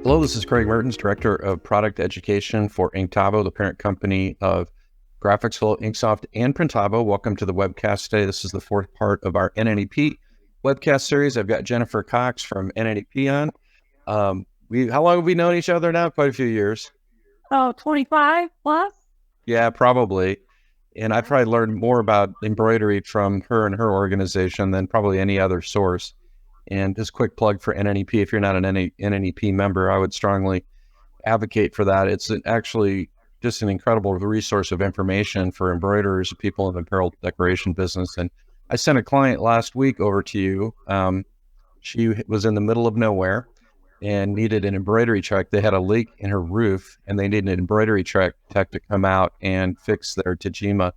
Hello, this is Craig Mertens, Director of Product Education for Printavo, the parent company of GraphicsFlow, InkSoft, and Printavo. Welcome to the webcast today. This is the fourth part of our NNEP webcast series. I've got Jennifer Cox from NNEP on. How long have we known each other now? Quite a few years. Oh, 25 plus? Yeah, probably. And I probably learned more about embroidery from her and her organization than probably any other source. And just quick plug for NNEP. If you're not an NNEP member, I would strongly advocate for that. It's actually just an incredible resource of information for embroiderers, people in the apparel decoration business. And I sent a client last week over to you. She was in the middle of nowhere and needed an embroidery check. They had a leak in her roof and they needed an embroidery tech to come out and fix their Tajima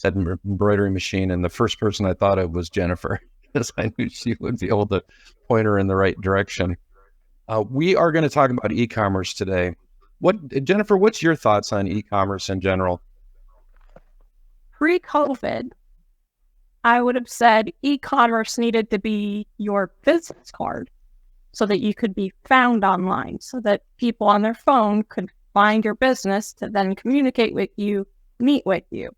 embroidery machine. And the first person I thought of was Jennifer, because I knew she would be able to point her in the right direction. We are going to talk about e-commerce today. Jennifer, what's your thoughts on e-commerce in general? Pre-COVID, I would have said e-commerce needed to be your business card so that you could be found online, so that people on their phone could find your business to then communicate with you, meet with you.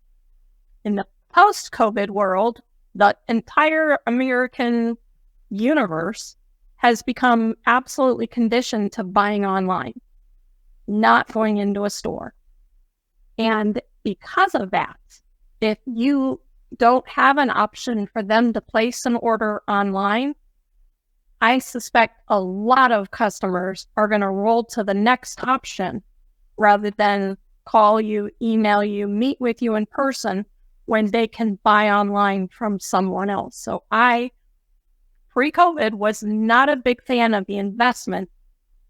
In the post-COVID world, the entire American universe has become absolutely conditioned to buying online, not going into a store. And because of that, if you don't have an option for them to place an order online, I suspect a lot of customers are going to roll to the next option rather than call you, email you, meet with you in person when they can buy online from someone else. So I, pre-COVID, was not a big fan of the investment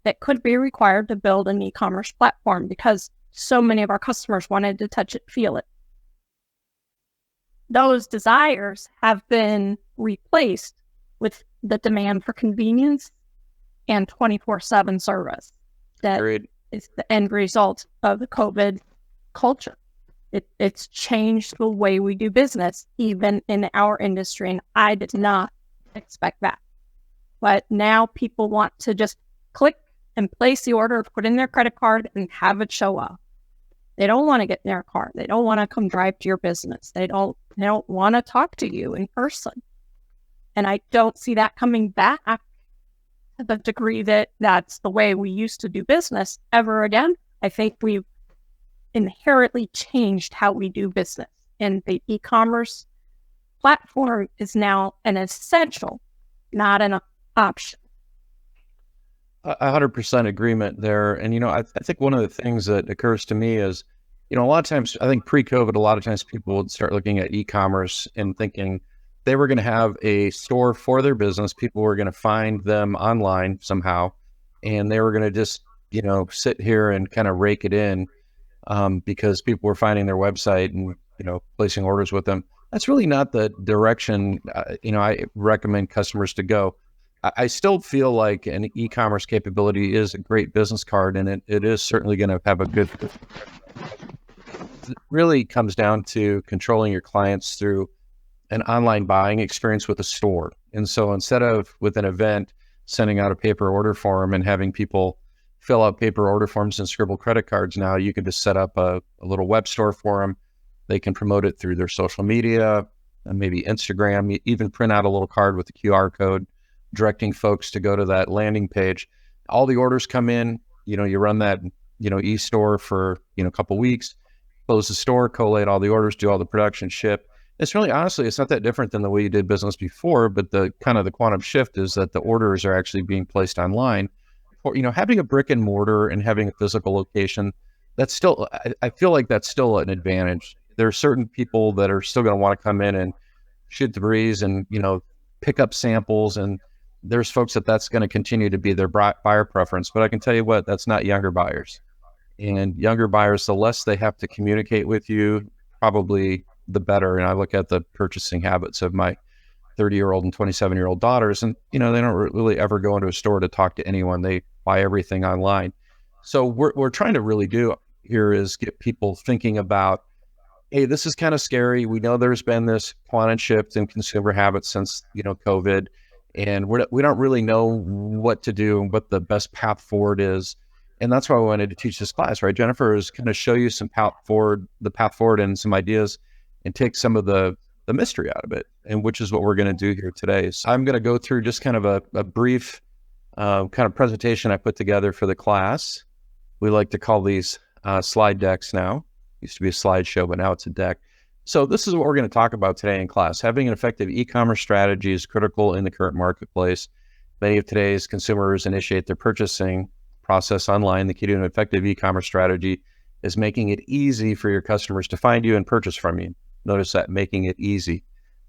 that could be required to build an e-commerce platform because so many of our customers wanted to touch it, feel it. Those desires have been replaced with the demand for convenience and 24/7 service. That Agreed. is the end result of the COVID culture. It's changed the way we do business, even in our industry, and I did not expect that. But now people want to just click and place the order, put in their credit card, and have it show up. They don't want to get in their car. They don't want to come drive to your business. They don't want to talk to you in person. And I don't see that coming back to the degree that that's the way we used to do business ever again. I think we've inherently changed how we do business. And the e-commerce platform is now an essential, not an option. 100% agreement there. And, I think one of the things that occurs to me is, a lot of times, I think pre-COVID, a lot of times people would start looking at e-commerce and thinking they were going to have a store for their business. People were going to find them online somehow, and they were going to just, sit here and kind of rake it in because people were finding their website and, placing orders with them. That's really not the direction, I recommend customers to go. I still feel like an e-commerce capability is a great business card, and it is certainly going to have a good. It really comes down to controlling your clients through an online buying experience with a store. And so instead of with an event sending out a paper order form and having people fill out paper order forms and scribble credit cards, now you can just set up a little web store for them. They can promote it through their social media, and maybe Instagram, you even print out a little card with a QR code directing folks to go to that landing page. All the orders come in, you run that, e-store for, a couple weeks, close the store, collate all the orders, do all the production, ship. It's really, honestly, it's not that different than the way you did business before, but the quantum shift is that the orders are actually being placed online. Or, having a brick and mortar and having a physical location, that's still, I feel like that's still an advantage. There are certain people that are still going to want to come in and shoot the breeze and, pick up samples. And there's folks that's going to continue to be their buyer preference. But I can tell you what, that's not younger buyers. And younger buyers, the less they have to communicate with you, probably the better. And I look at the purchasing habits of my 30-year-old and 27-year-old daughters, and, they don't really ever go into a store to talk to anyone. They buy everything online. So we're trying to really do here is get people thinking about, hey, this is kind of scary. We know there's been this quantum shift in consumer habits since, COVID. and we don't really know what to do and what the best path forward is. And that's why I wanted to teach this class, right? Jennifer is kind of show you the path forward and some ideas, and take some of the mystery out of it, and which is what we're going to do here today. So I'm going to go through just kind of a brief kind of presentation I put together for the class. We like to call these slide decks now. Used to be a slideshow, but now it's a deck. So this is what we're going to talk about today in class. Having an effective e-commerce strategy is critical in the current marketplace. Many of today's consumers initiate their purchasing process online. The key to an effective e-commerce strategy is making it easy for your customers to find you and purchase from you. Notice that, making it easy.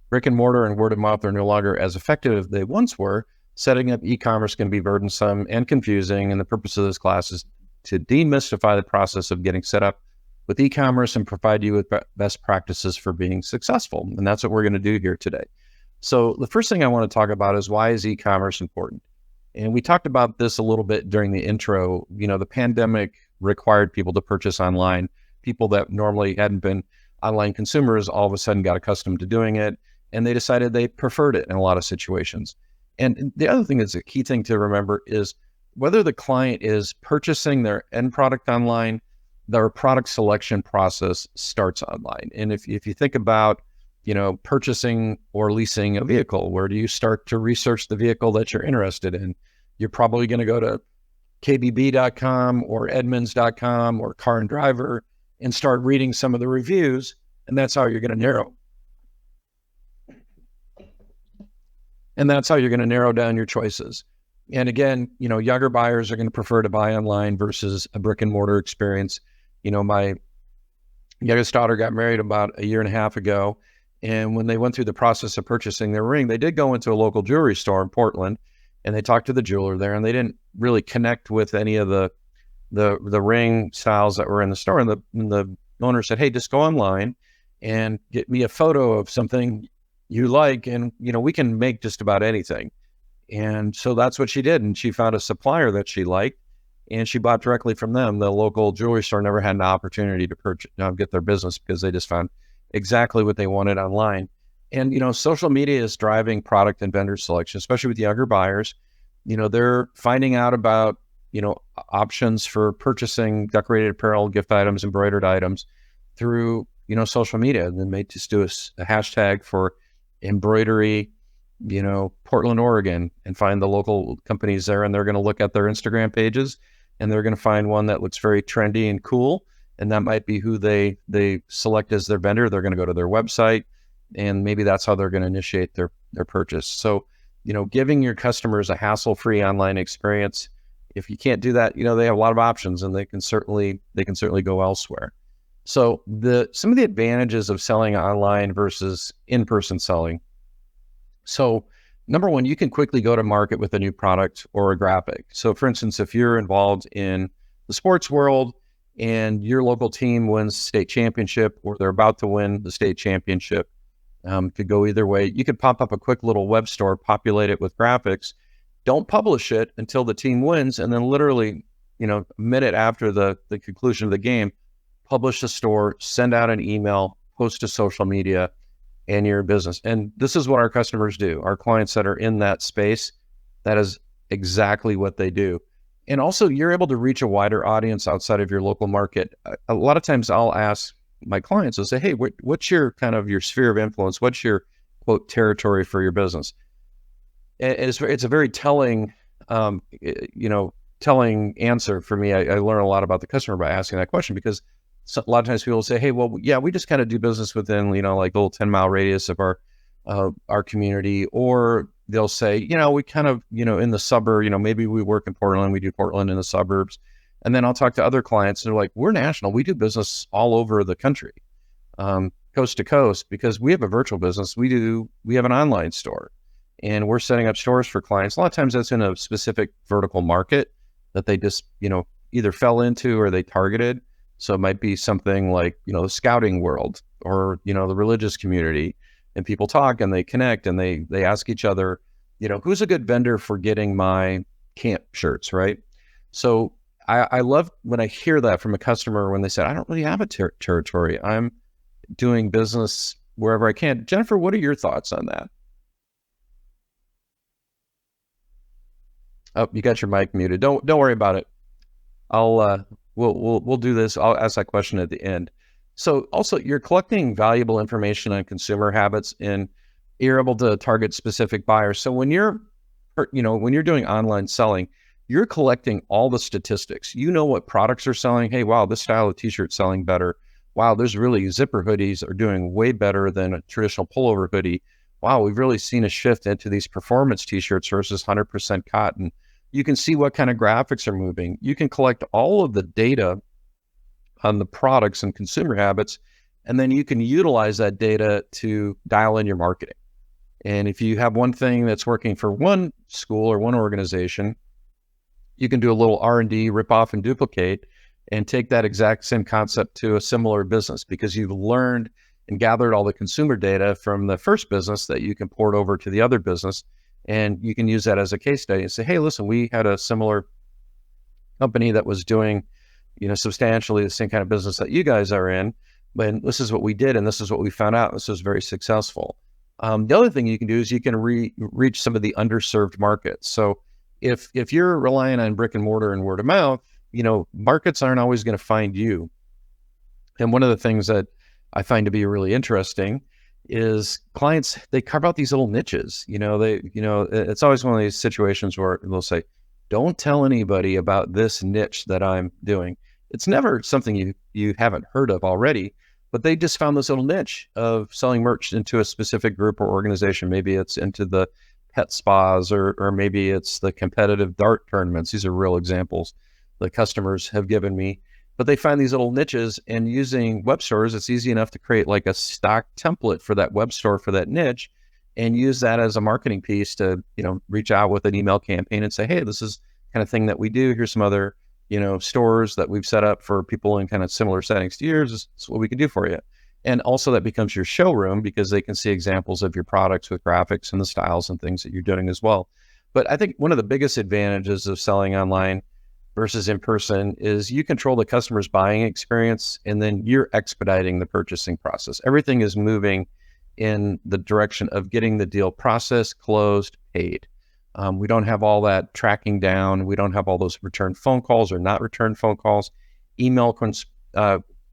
Brick and mortar and word of mouth are no longer as effective as they once were. Setting up e-commerce can be burdensome and confusing, and the purpose of this class is to demystify the process of getting set up with e-commerce and provide you with best practices for being successful. And that's what we're going to do here today. So the first thing I want to talk about is, why is e-commerce important? And we talked about this a little bit during the intro. The pandemic required people to purchase online. People that normally hadn't been online consumers all of a sudden got accustomed to doing it, and they decided they preferred it in a lot of situations. And the other thing that's a key thing to remember is, whether the client is purchasing their end product online, their product selection process starts online. And if you think about, purchasing or leasing a vehicle, where do you start to research the vehicle that you're interested in? You're probably going to go to kbb.com or edmunds.com or Car and Driver and start reading some of the reviews. And that's how you're going to narrow. And that's how you're going to narrow down your choices. And again, younger buyers are going to prefer to buy online versus a brick and mortar experience. My youngest daughter got married about a year and a half ago. And when they went through the process of purchasing their ring, they did go into a local jewelry store in Portland, and they talked to the jeweler there, and they didn't really connect with any of the ring styles that were in the store. And the owner said, hey, just go online and get me a photo of something you like, and we can make just about anything. And so that's what she did, and she found a supplier that she liked, and she bought directly from them. The local jewelry store never had an opportunity to purchase, get their business, because they just found exactly what they wanted online. And social media is driving product and vendor selection, especially with younger buyers. They're finding out about options for purchasing decorated apparel, gift items, embroidered items through social media. And then they just do a hashtag for embroidery, Portland, Oregon, and find the local companies there. And they're going to look at their Instagram pages, and they're going to find one that looks very trendy and cool. And that might be who they select as their vendor. They're going to go to their website, and maybe that's how they're going to initiate their purchase. So, giving your customers a hassle-free online experience. If you can't do that, they have a lot of options, and they can certainly go elsewhere. So some of the advantages of selling online versus in-person selling. So number one, you can quickly go to market with a new product or a graphic. So for instance, if you're involved in the sports world and your local team wins state championship, or they're about to win the state championship, could go either way. You could pop up a quick little web store, populate it with graphics. Don't publish it until the team wins, and then literally, a minute after the conclusion of the game, publish the store, send out an email, post to social media, and your business. And this is what our customers do. Our clients that are in that space, that is exactly what they do. And also, you're able to reach a wider audience outside of your local market. A lot of times I'll ask my clients, I'll say, hey, what's your kind of your sphere of influence? What's your, quote, territory for your business? And it's a very telling, telling answer for me. I learn a lot about the customer by asking that question, because a lot of times people will say, hey, well, yeah, we just kind of do business within, like a little 10-mile radius of our community. Or they'll say, we kind of, in the suburb, maybe we work in Portland, we do Portland in the suburbs. And then I'll talk to other clients, and they're like, we're national. We do business all over the country, coast to coast, because we have a virtual business. We have an online store, and we're setting up stores for clients. A lot of times that's in a specific vertical market that they just, either fell into or they targeted. So it might be something like, the scouting world, or, the religious community, and people talk and they connect and they ask each other, who's a good vendor for getting my camp shirts, right? So I love when I hear that from a customer, when they said, I don't really have a territory. I'm doing business wherever I can. Jennifer, what are your thoughts on that? Oh, you got your mic muted. Don't worry about it. I'll we'll do this. I'll ask that question at the end. So also, you're collecting valuable information on consumer habits, and you're able to target specific buyers. So when you're when you're doing online selling, you're collecting all the statistics. You know what products are selling. Hey, wow, this style of t-shirt selling better. Wow, there's really zipper hoodies are doing way better than a traditional pullover hoodie. Wow, we've really seen a shift into these performance t-shirts versus 100% cotton. You can see what kind of graphics are moving. You can collect all of the data on the products and consumer habits, and then you can utilize that data to dial in your marketing. And if you have one thing that's working for one school or one organization, you can do a little R&D, rip off and duplicate, and take that exact same concept to a similar business, because you've learned and gathered all the consumer data from the first business that you can port over to the other business. And you can use that as a case study and say, hey, listen, we had a similar company that was doing, substantially the same kind of business that you guys are in, but this is what we did, and this is what we found out. This was very successful. The other thing you can do is you can reach some of the underserved markets. So if you're relying on brick and mortar and word of mouth, markets aren't always going to find you. And one of the things that I find to be really interesting is clients, they carve out these little niches. It's always one of these situations where they'll say, don't tell anybody about this niche that I'm doing. It's never something you haven't heard of already, but they just found this little niche of selling merch into a specific group or organization. Maybe it's into the pet spas, or maybe it's the competitive dart tournaments. These are real examples the customers have given me. But they find these little niches, and using web stores, it's easy enough to create like a stock template for that web store for that niche, and use that as a marketing piece to, reach out with an email campaign and say, hey, this is kind of thing that we do. Here's some other, stores that we've set up for people in kind of similar settings to yours. This is what we can do for you. And also that becomes your showroom, because they can see examples of your products with graphics and the styles and things that you're doing as well. But I think one of the biggest advantages of selling online versus in person is you control the customer's buying experience, and then you're expediting the purchasing process. Everything is moving in the direction of getting the deal processed, closed, paid. We don't have all that tracking down. We don't have all those return phone calls or not return phone calls, email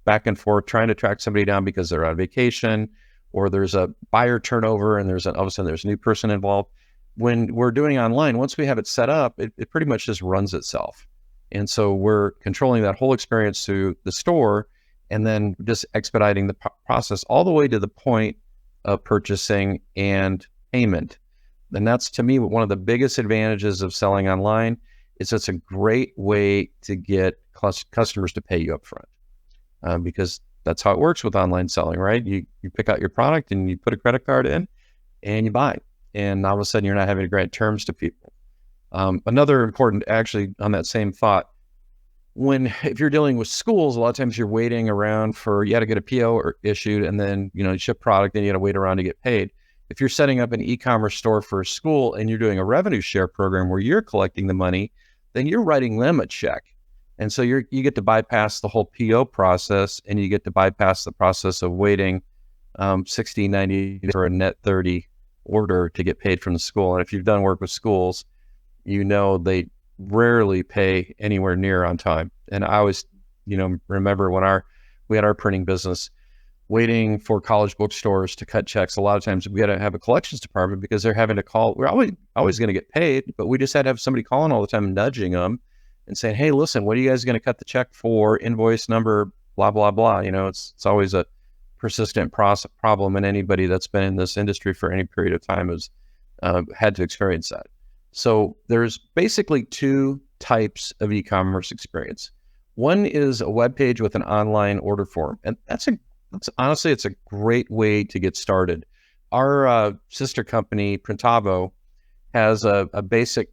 back and forth, trying to track somebody down because they're on vacation, or there's a buyer turnover and all of a sudden there's a new person involved. When we're doing online, once we have it set up, it pretty much just runs itself. And so we're controlling that whole experience through the store, and then just expediting the process all the way to the point of purchasing and payment. And that's, to me, one of the biggest advantages of selling online. Is it's a great way to get customers to pay you up front, because that's how it works with online selling, right? You pick out your product and you put a credit card in and you buy, and all of a sudden you're not having to grant terms to people. Another important, actually, on that same thought, if you're dealing with schools, a lot of times you're waiting around you got to get a PO issued, and then, you ship product, and you got to wait around to get paid. If you're setting up an e-commerce store for a school and you're doing a revenue share program where you're collecting the money, then you're writing them a check. And so you get to bypass the whole PO process, and you get to bypass the process of waiting 60, 90 for a net 30 order to get paid from the school. And if you've done work with schools, they rarely pay anywhere near on time. And I always, remember when we had our printing business, waiting for college bookstores to cut checks. A lot of times we had to have a collections department because they're having to call. We're always going to get paid, but we just had to have somebody calling all the time, nudging them and saying, hey, listen, what are you guys going to cut the check for? Invoice number, blah, blah, blah. It's always a persistent problem, and anybody that's been in this industry for any period of time has had to experience that. So there's basically two types of e-commerce experience. One is a web page with an online order form, and honestly, it's a great way to get started. Our sister company, Printavo, has a basic,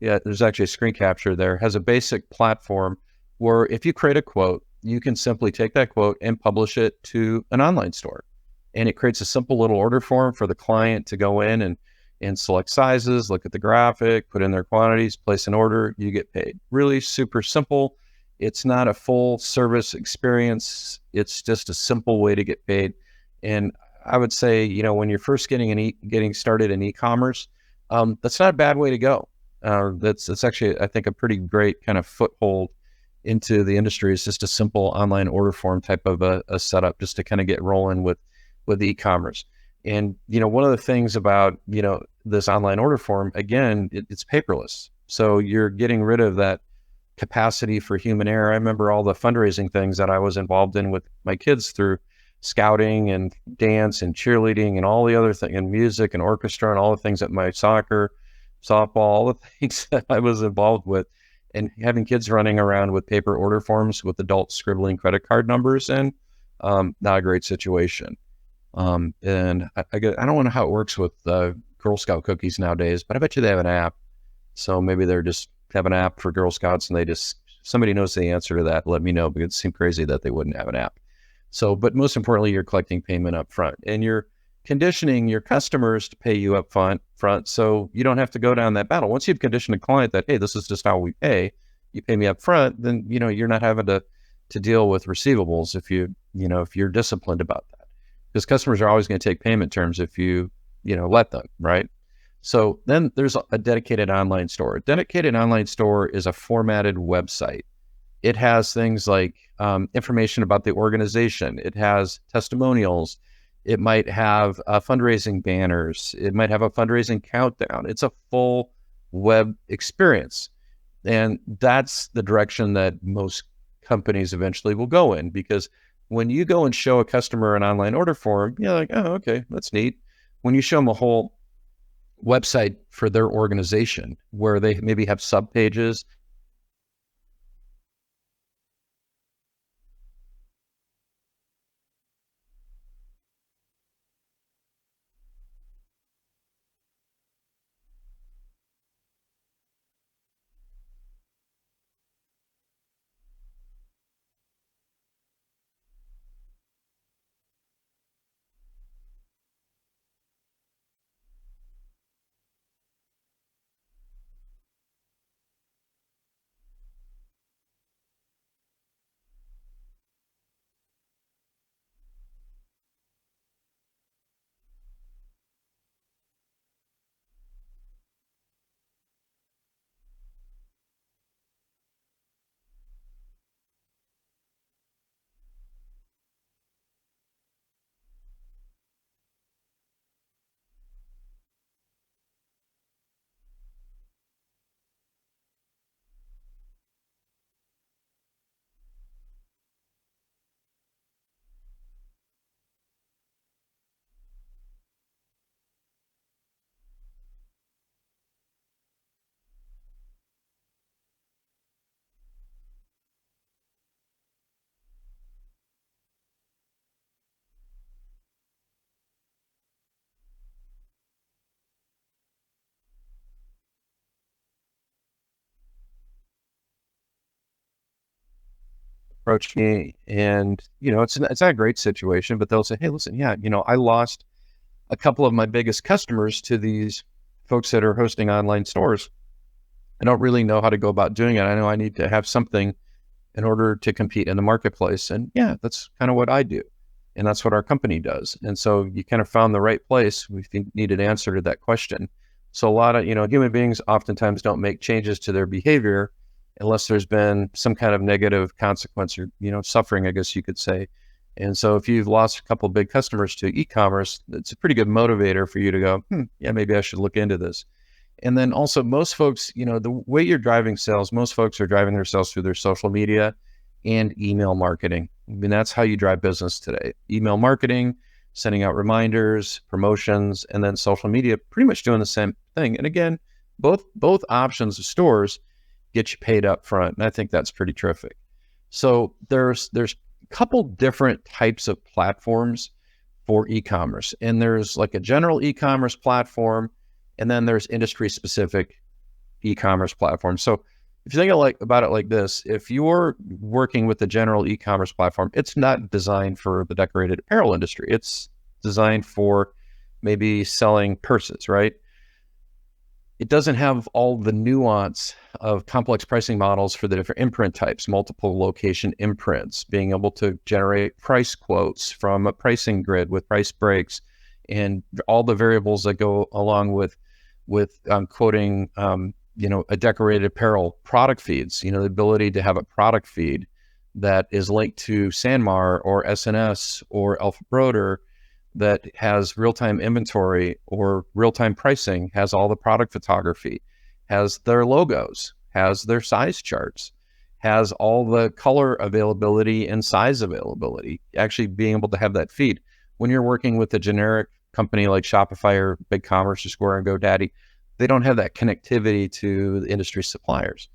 there's actually a screen capture there, has a basic platform where if you create a quote, you can simply take that quote and publish it to an online store. And it creates a simple little order form for the client to go in and select sizes, look at the graphic, put in their quantities, place an order, you get paid. Really super simple. It's not a full service experience. It's just a simple way to get paid. And I would say, when you're first getting started in e-commerce, that's not a bad way to go. It's actually, I think, a pretty great kind of foothold into the industry. It's just a simple online order form type of a setup just to kind of get rolling with e-commerce. And, one of the things about, this online order form, again, it's paperless. So you're getting rid of that capacity for human error. I remember all the fundraising things that I was involved in with my kids through scouting and dance and cheerleading and all the other things, and music and orchestra and all the things that my soccer, softball, all the things that I was involved with, and having kids running around with paper order forms with adults scribbling credit card numbers in, not a great situation. And I don't know how it works with Girl Scout cookies nowadays, but I bet you they have an app. So maybe they're just have an app for Girl Scouts, and somebody knows the answer to that. Let me know, because it seemed crazy that they wouldn't have an app. So, but most importantly, you're collecting payment up front, and you're conditioning your customers to pay you up front, so you don't have to go down that battle. Once you've conditioned a client that, hey, this is just how we pay, you pay me up front, then, you're not having to deal with receivables if you're disciplined about that. Because customers are always going to take payment terms if you let them, right? So then there's a dedicated online store. A dedicated online store is a formatted website. It has things like information about the organization. It has testimonials. It might have fundraising banners. It might have a fundraising countdown. It's a full web experience. And that's the direction that most companies eventually will go in, because when you go and show a customer an online order form, you're like, oh, okay, that's neat. When you show them a whole website for their organization where they maybe have sub pages, approach me, and it's not a great situation, but they'll say, hey, listen, yeah, I lost a couple of my biggest customers to these folks that are hosting online stores. I don't really know how to go about doing it. I know I need to have something in order to compete in the marketplace, and yeah, that's kind of what I do, and that's what our company does. And so you kind of found the right place. We need an answer to that question. So a lot of human beings oftentimes don't make changes to their behavior unless there's been some kind of negative consequence, or suffering, I guess you could say. And so if you've lost a couple of big customers to e-commerce, it's a pretty good motivator for you to go, yeah, maybe I should look into this. And then also, most folks, the way you're driving sales, most folks are driving their sales through their social media and email marketing. I mean, that's how you drive business today. Email marketing, sending out reminders, promotions, and then social media, pretty much doing the same thing. And again, both options of stores get you paid up front. And I think that's pretty terrific. So there's a couple different types of platforms for e-commerce. And there's like a general e-commerce platform, and then there's industry specific e-commerce platforms. So if you think about it like this, if you're working with the general e-commerce platform, it's not designed for the decorated apparel industry. It's designed for maybe selling purses, right? It doesn't have all the nuance of complex pricing models for the different imprint types, multiple location imprints, being able to generate price quotes from a pricing grid with price breaks, and all the variables that go along with quoting a decorated apparel product feeds, the ability to have a product feed that is linked to Sanmar or SNS or Alpha Broder that has real-time inventory or real-time pricing, has all the product photography, has their logos, has their size charts, has all the color availability and size availability, actually being able to have that feed. When you're working with a generic company like Shopify or BigCommerce or Square and GoDaddy, they don't have that connectivity to the industry suppliers.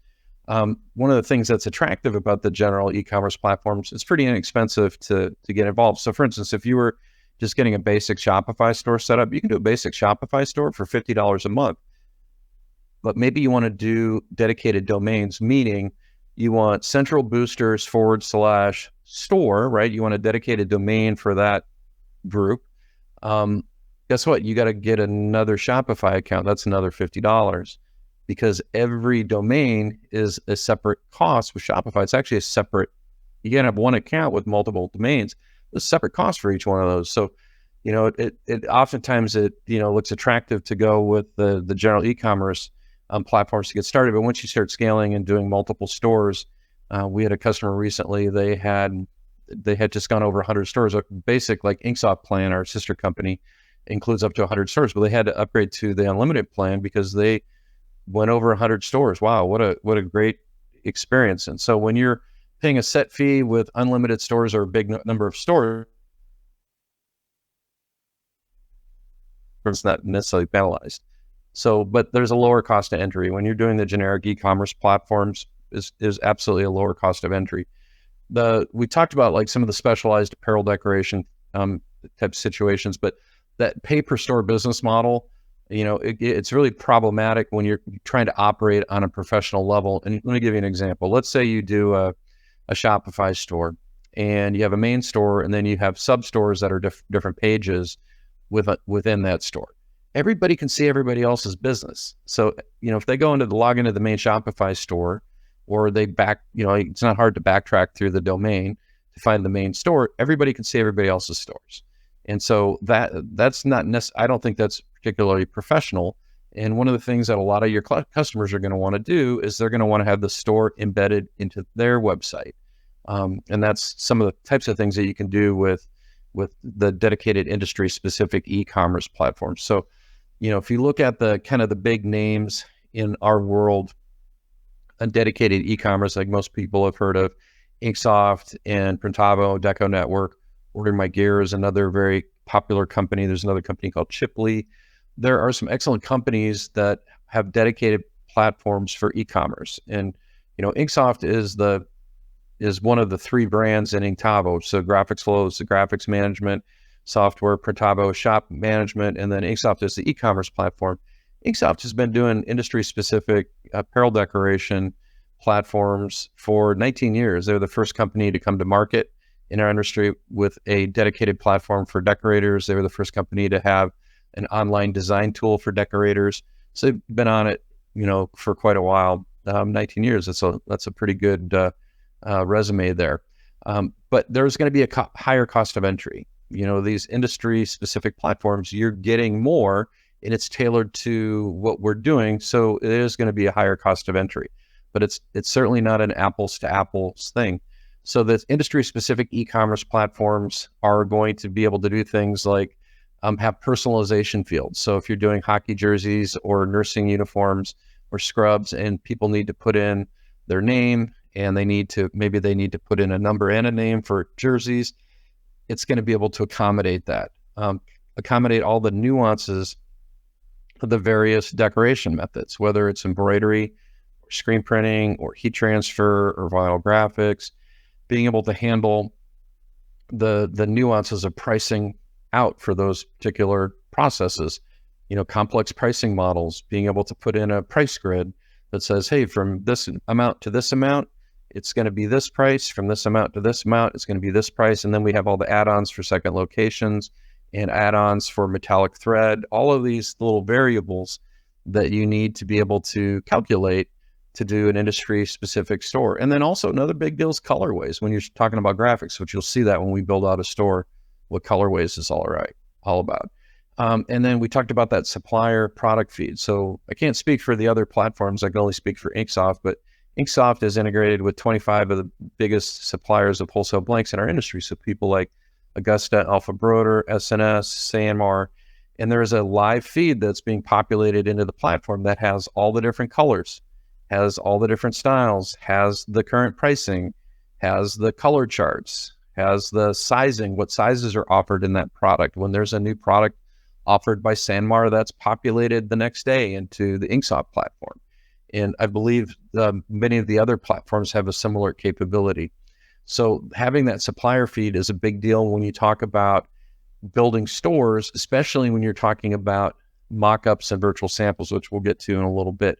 One of the things that's attractive about the general e-commerce platforms, it's pretty inexpensive to get involved. So for instance, if you were just getting a basic Shopify store set up, you can do a basic Shopify store for $50 a month. But maybe you want to do dedicated domains, meaning you want central boosters /store, right? You want a dedicated domain for that group. Guess what? You got to get another Shopify account. That's another $50 because every domain is a separate cost with Shopify. It's actually a separate, you can't have one account with multiple domains. There's a separate cost for each one of those. So, it oftentimes looks attractive to go with the general e-commerce platforms to get started. But once you start scaling and doing multiple stores, we had a customer recently, they had just gone over 100 stores. A basic like InkSoft plan, our sister company, includes up to 100 stores, but they had to upgrade to the unlimited plan because they went over 100 stores. Wow, what a great experience. And so when you're paying a set fee with unlimited stores or a big number of stores, it's not necessarily penalized. So, but there's a lower cost of entry. When you're doing the generic e-commerce platforms, is absolutely a lower cost of entry. We talked about like some of the specialized apparel decoration type situations, but that pay per store business model, it's really problematic when you're trying to operate on a professional level. And let me give you an example. Let's say you do a Shopify store and you have a main store and then you have sub stores that are different pages within that store. Everybody can see everybody else's business. So, if they log into the main Shopify store or they it's not hard to backtrack through the domain to find the main store. Everybody can see everybody else's stores. And so that's not I don't think that's particularly professional. And one of the things that a lot of your customers are going to want to do is they're going to want to have the store embedded into their website. And that's some of the types of things that you can do with the dedicated industry specific e-commerce platforms. So, if you look at the kind of the big names in our world, a dedicated e-commerce, like most people have heard of, InkSoft and Printavo, Deco Network. Order My Gear is another very popular company. There's another company called Chipley. There are some excellent companies that have dedicated platforms for e-commerce. And, InkSoft is one of the three brands in Printavo. So GraphicsFlow is the graphics management software, Printavo shop management, and then InkSoft is the e-commerce platform. InkSoft has been doing industry-specific apparel decoration platforms for 19 years. They're the first company to come to market in our industry with a dedicated platform for decorators. They were the first company to have an online design tool for decorators. So they've been on it, for quite a while. 19 years. That's a pretty good resume there. But there's going to be a higher cost of entry. These industry-specific platforms, you're getting more, and it's tailored to what we're doing. So it is going to be a higher cost of entry. But it's certainly not an apples to apples thing. So the industry-specific e-commerce platforms are going to be able to do things like have personalization fields. So if you're doing hockey jerseys or nursing uniforms or scrubs, and people need to put in their name, and they need to put in a number and a name for jerseys, it's going to be able to accommodate that, accommodate all the nuances of the various decoration methods, whether it's embroidery or screen printing or heat transfer or vinyl graphics, being able to handle the nuances of pricing out for those particular processes, complex pricing models, being able to put in a price grid that says, hey, from this amount to this amount, it's going to be this price. From this amount to this amount, it's going to be this price. And then we have all the add-ons for second locations and add-ons for metallic thread, all of these little variables that you need to be able to calculate to do an industry-specific store. And then also another big deal is colorways. When you're talking about graphics, which you'll see that when we build out a store, what colorways is all about. And then we talked about that supplier product feed. So I can't speak for the other platforms. I can only speak for InkSoft, but InkSoft is integrated with 25 of the biggest suppliers of wholesale blanks in our industry. So people like Augusta, Alpha Broder, SNS, Sanmar, and there is a live feed that's being populated into the platform that has all the different colors, has all the different styles, has the current pricing, has the color charts, has the sizing, what sizes are offered in that product. When there's a new product offered by Sanmar, that's populated the next day into the InkSoft platform. And I believe many of the other platforms have a similar capability. So having that supplier feed is a big deal when you talk about building stores, especially when you're talking about mock-ups and virtual samples, which we'll get to in a little bit.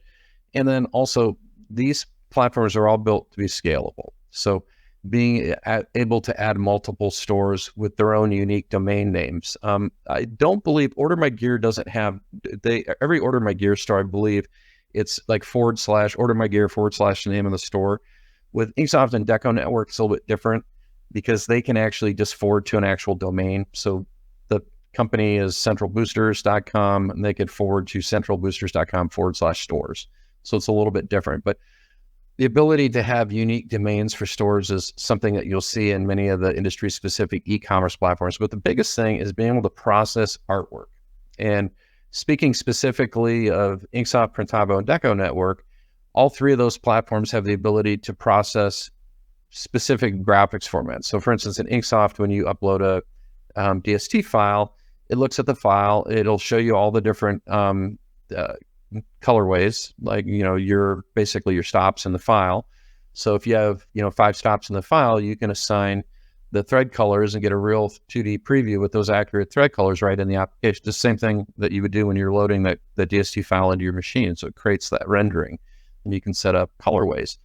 And then also, these platforms are all built to be scalable. So being able to add multiple stores with their own unique domain names. I don't believe Order My Gear doesn't have, every Order My Gear store, I believe, it's like / Order My Gear / the name of the store. With InkSoft and Deco Network, it's a little bit different because they can actually just forward to an actual domain. So the company is centralboosters.com, and they could forward to centralboosters.com / stores. So it's a little bit different. But the ability to have unique domains for stores is something that you'll see in many of the industry-specific e-commerce platforms. But the biggest thing is being able to process artwork. And speaking specifically of InkSoft, Printavo, and Deco Network, all three of those platforms have the ability to process specific graphics formats. So for instance, in InkSoft, when you upload a DST file, it looks at the file, it'll show you all the different colorways, like, your stops in the file. So if you have, 5 stops in the file, you can assign the thread colors and get a real 2D preview with those accurate thread colors right in the application. The same thing that you would do when you're loading the DST file into your machine. So it creates that rendering, and you can set up colorways.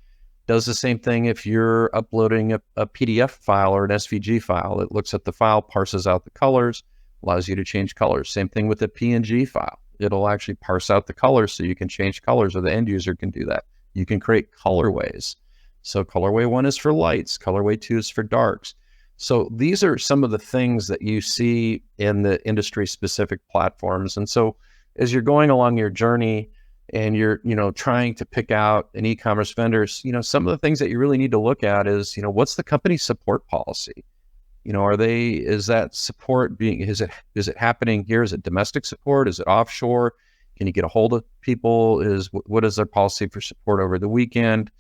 Does the same thing if you're uploading a PDF file or an SVG file. It looks at the file, parses out the colors, allows you to change colors. Same thing with a PNG file. It'll actually parse out the colors so you can change colors, or the end user can do that. You can create colorways. So colorway 1 is for lights, colorway 2 is for darks. So these are some of the things that you see in the industry specific platforms. And so as you're going along your journey and you're, trying to pick out an e-commerce vendor, some of the things that you really need to look at is, what's the company's support policy? Is that support is it happening here? Is it domestic support? Is it offshore? Can you get a hold of people? What is their policy for support over the weekend?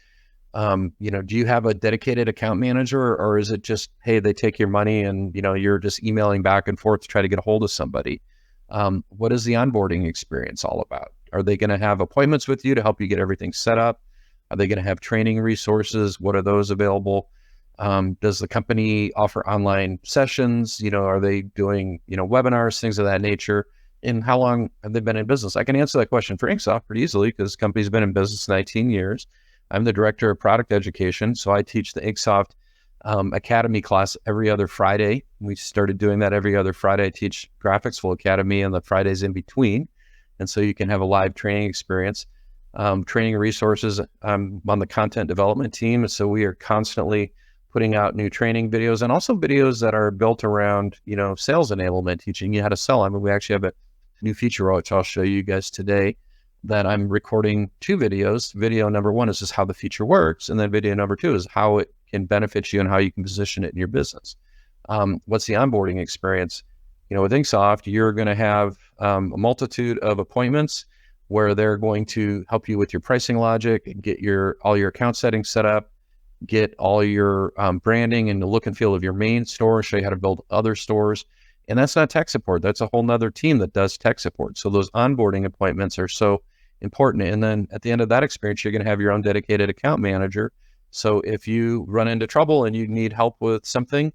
Do you have a dedicated account manager, or is it just, hey, they take your money and, you're just emailing back and forth to try to get a hold of somebody? What is the onboarding experience all about? Are they going to have appointments with you to help you get everything set up? Are they going to have training resources? What are those available? Does the company offer online sessions? Are they doing, webinars, things of that nature? And how long have they been in business? I can answer that question for InkSoft pretty easily because the company's been in business 19 years. I'm the director of product education, so I teach the InkSoft Academy class every other Friday. We started doing that every other Friday. I teach GraphicsFlow Academy and the Fridays in between. And so you can have a live training experience. Training resources, I'm on the content development team, so we are constantly putting out new training videos and also videos that are built around, sales enablement, teaching you how to sell. We actually have a new feature, which I'll show you guys today, that I'm recording 2 videos. Video number 1 is just how the feature works. And then video number 2 is how it can benefit you and how you can position it in your business. What's the onboarding experience? With InkSoft, you're going to have a multitude of appointments where they're going to help you with your pricing logic, get all your account settings set up, get all your branding and the look and feel of your main store, show you how to build other stores. And that's not tech support. That's a whole nother team that does tech support. So those onboarding appointments are so important. And then at the end of that experience, you're going to have your own dedicated account manager. So if you run into trouble and you need help with something,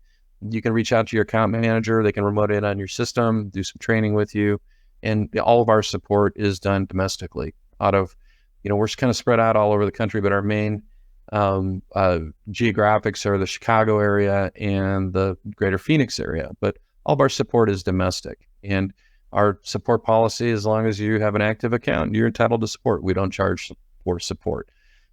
you can reach out to your account manager. They can remote in on your system, do some training with you. And all of our support is done domestically out of, we're kind of spread out all over the country, but our main geographics are the Chicago area and the greater Phoenix area. But all of our support is domestic. And our support policy, as long as you have an active account, you're entitled to support. We don't charge for support.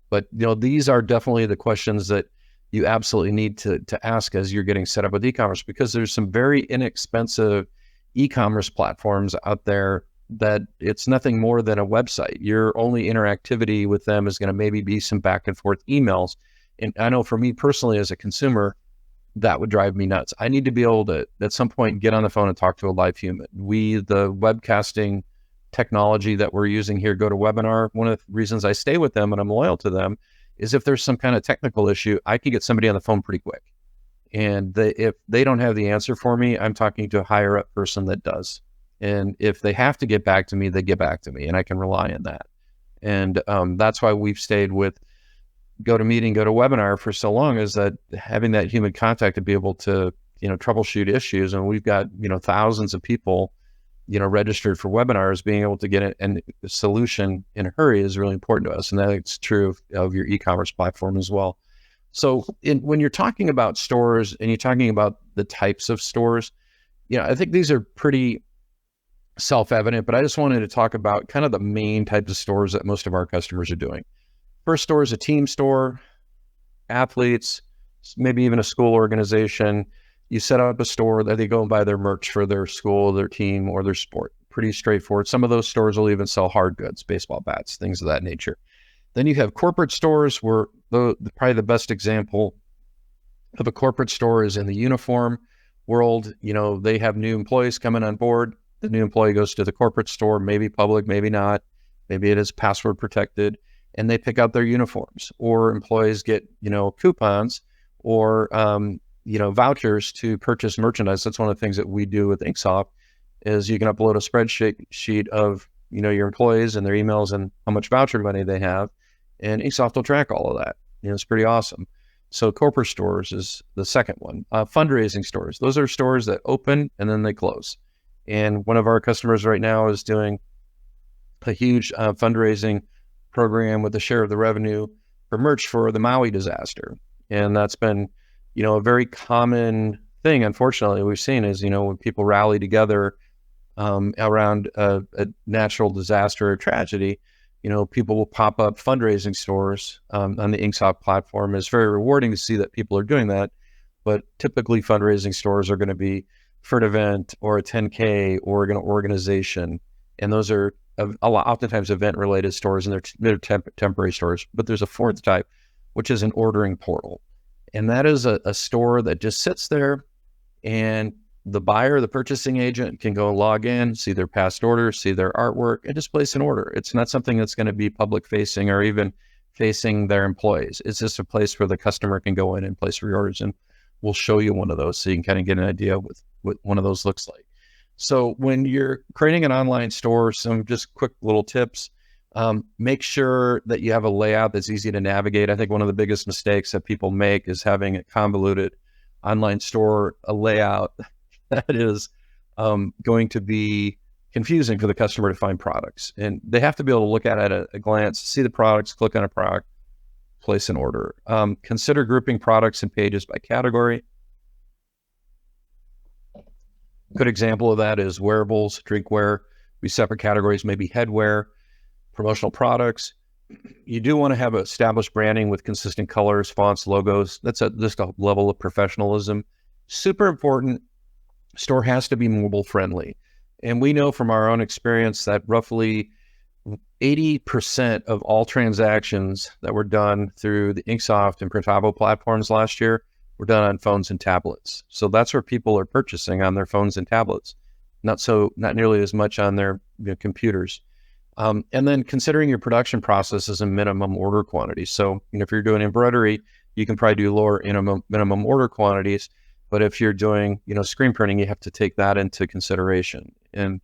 But these are definitely the questions that you absolutely need to ask as you're getting set up with e-commerce, because there's some very inexpensive e-commerce platforms out there that it's nothing more than a website. Your only interactivity with them is going to maybe be some back and forth emails. And I know for me personally as a consumer, that would drive me nuts. I need to be able to, at some point, get on the phone and talk to a live human. The webcasting technology that we're using here, GoToWebinar, one of the reasons I stay with them and I'm loyal to them is if there's some kind of technical issue, I can get somebody on the phone pretty quick. And if they don't have the answer for me, I'm talking to a higher up person that does. And if they have to get back to me, they get back to me, and I can rely on that. And that's why we've stayed with GoToMeeting, GoToWebinar for so long, is that having that human contact to be able to, troubleshoot issues. And we've got, thousands of people, registered for webinars. Being able to get a solution in a hurry is really important to us. And that's true of your e-commerce platform as well. So when you're talking about stores and you're talking about the types of stores, I think these are pretty self-evident, but I just wanted to talk about kind of the main types of stores that most of our customers are doing. First store is a team store, athletes, maybe even a school organization. You set up a store that they go and buy their merch for their school, their team, or their sport. Pretty straightforward. Some of those stores will even sell hard goods, baseball bats, things of that nature. Then you have corporate stores, where probably the best example of a corporate store is in the uniform world. They have new employees coming on board. The new employee goes to the corporate store, maybe public, maybe not. Maybe it is password protected, and they pick out their uniforms. Or employees get, coupons or, vouchers to purchase merchandise. That's one of the things that we do with InkSoft is you can upload a spreadsheet of, your employees and their emails and how much voucher money they have. And InkSoft will track all of that. It's pretty awesome. So corporate stores is the second one. Fundraising stores. Those are stores that open and then they close. And one of our customers right now is doing a huge fundraising program with a share of the revenue for merch for the Maui disaster. And that's been, a very common thing, unfortunately, we've seen is, when people rally together around a natural disaster or tragedy, people will pop up fundraising stores on the InkSoft platform. It's very rewarding to see that people are doing that. But typically fundraising stores are going to be for an event or a 10K or an organization. And those are oftentimes event-related stores, and they're temporary stores. But there's a fourth type, which is an ordering portal. And that is a store that just sits there, and the buyer, the purchasing agent, can go log in, see their past orders, see their artwork, and just place an order. It's not something that's going to be public-facing or even facing their employees. It's just a place where the customer can go in and place reorders, and we'll show you one of those so you can kind of get an idea of what one of those looks like. So when you're creating an online store, some just quick little tips. Make sure that you have a layout that's easy to navigate. I think one of the biggest mistakes that people make is having a convoluted online store, a layout that is going to be confusing for the customer to find products. And they have to be able to look at it at a glance, see the products, click on a product, place an order. Consider grouping products and pages by category. Good example of that is wearables, drinkware. We separate categories, maybe headwear, promotional products. You do want to have established branding with consistent colors, fonts, logos. That's just a level of professionalism. Super important. Store has to be mobile friendly. And we know from our own experience that roughly 80% of all transactions that were done through the InkSoft and Printavo platforms last year were done on phones and tablets. So that's where people are purchasing, on their phones and tablets, not nearly as much on their computers. And then considering your production processes and minimum order quantities. So, if you're doing embroidery, you can probably do lower minimum order quantities. But if you're doing, screen printing, you have to take that into consideration. And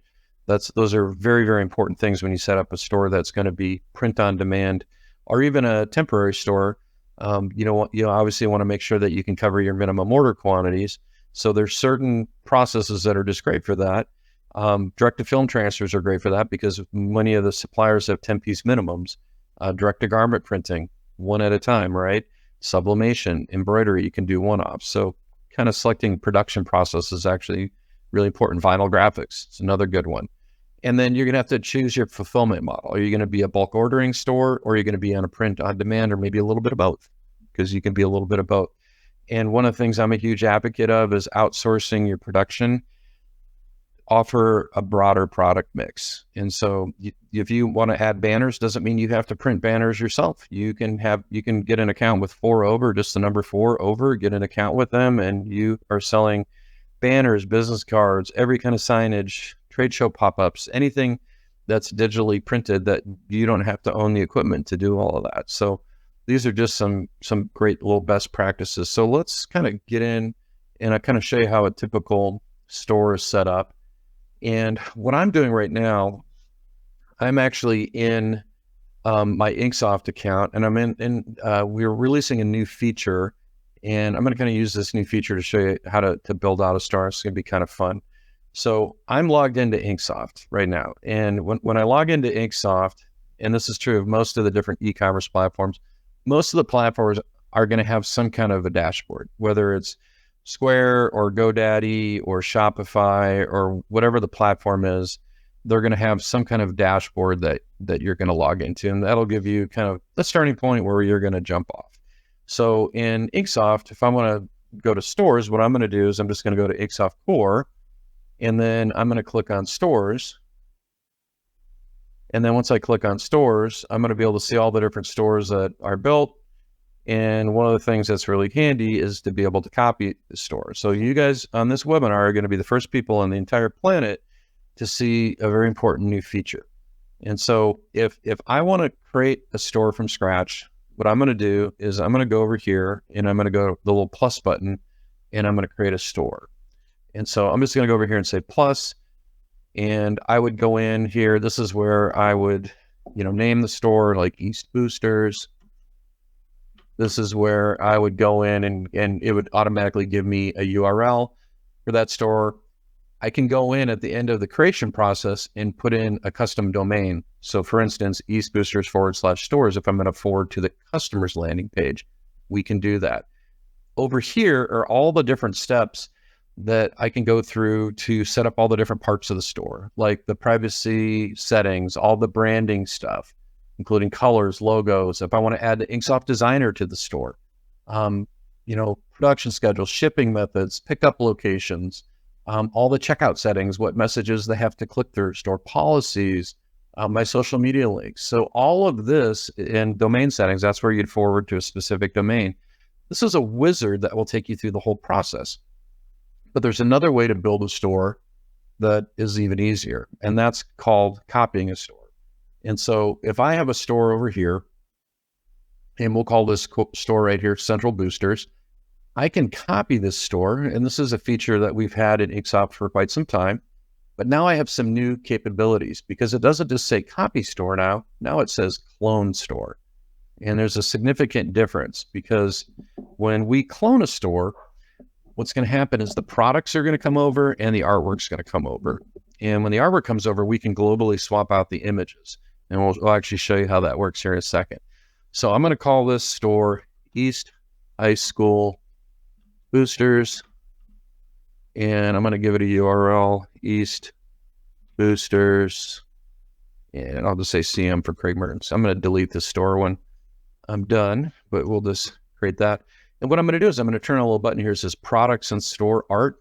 those are very, very important things when you set up a store that's going to be print on demand, or even a temporary store. You obviously want to make sure that you can cover your minimum order quantities. So there's certain processes that are just great for that. Direct-to-film transfers are great for that because many of the suppliers have 10-piece minimums. Direct-to-garment printing, one at a time, right? Sublimation, embroidery, you can do one-offs. So kind of selecting production process is actually really important. Vinyl graphics, it's another good one. And then you're going to have to choose your fulfillment model. Are you going to be a bulk ordering store, or are you going to be on a print on demand, or maybe a little bit of both? Because you can be a little bit of both. And one of the things I'm a huge advocate of is outsourcing your production. offer a broader product mix. And so if you want to add banners, doesn't mean you have to print banners yourself. You can get an account with 4 over, just the number 4 over, get an account with them, and you are selling banners, business cards, every kind of signage, trade show pop-ups, anything that's digitally printed that you don't have to own the equipment to do all of that. So these are just some great little best practices. So let's kind of get in and I kind of show you how a typical store is set up. And what I'm doing right now, I'm actually in my InkSoft account, and we're releasing a new feature, and I'm going to kind of use this new feature to show you how to build out a store. It's going to be kind of fun. So I'm logged into InkSoft right now. And when I log into InkSoft, and this is true of most of the different e-commerce platforms, most of the platforms are going to have some kind of a dashboard, whether it's Square or GoDaddy or Shopify or whatever the platform is. They're going to have some kind of dashboard that you're going to log into, and that'll give you kind of the starting point where you're going to jump off. So in InkSoft, if I want to go to stores, what I'm going to do is I'm just going to go to InkSoft Core, and then I'm going to click on stores. And then once I click on stores, I'm going to be able to see all the different stores that are built. And one of the things that's really handy is to be able to copy the store. So you guys on this webinar are going to be the first people on the entire planet to see a very important new feature. And so if I want to create a store from scratch, what I'm going to do is I'm going to go over here and I'm going to go to the little plus button and I'm going to create a store. And so I'm just going to go over here and say plus, and I would go in here. This is where I would, name the store like East Boosters. This is where I would go in and it would automatically give me a URL for that store. I can go in at the end of the creation process and put in a custom domain. So for instance, eastboosters/stores, if I'm going to forward to the customer's landing page, we can do that. Over here are all the different steps that I can go through to set up all the different parts of the store, like the privacy settings, all the branding stuff, including colors, logos. If I want to add the InkSoft Designer to the store, production schedules, shipping methods, pickup locations, all the checkout settings, what messages they have to click through, store policies, my social media links. So all of this in domain settings, that's where you'd forward to a specific domain. This is a wizard that will take you through the whole process. But there's another way to build a store that is even easier, and that's called copying a store. And so if I have a store over here, and we'll call this store right here Central Boosters, I can copy this store, and this is a feature that we've had in InkSoft for quite some time, but now I have some new capabilities because it doesn't just say copy store now it says clone store. And there's a significant difference because when we clone a store, what's going to happen is the products are going to come over and the artwork's going to come over. And when the artwork comes over, we can globally swap out the images. And we'll actually show you how that works here in a second. So I'm going to call this store East High School Boosters. And I'm going to give it a URL, East Boosters. And I'll just say CM for Craig Mertens. I'm going to delete the store when I'm done, but we'll just create that. And what I'm going to do is I'm going to turn on a little button here that says products and store art,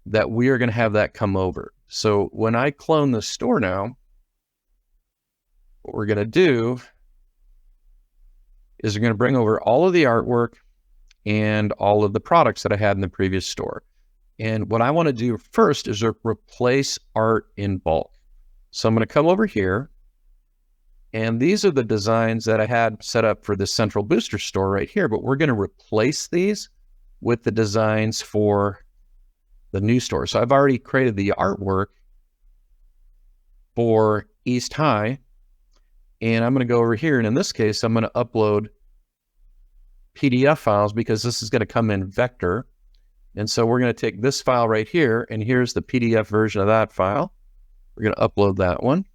that we are going to have that come over. So when I clone the store now, what we're going to do is we're going to bring over all of the artwork and all of the products that I had in the previous store. And what I want to do first is replace art in bulk. So I'm going to come over here, and these are the designs that I had set up for the Central Booster store right here, but we're going to replace these with the designs for the new store. So I've already created the artwork for East High, and I'm going to go over here, and in this case, I'm going to upload PDF files because this is going to come in vector. And so we're going to take this file right here, and here's the PDF version of that file. We're going to upload that one.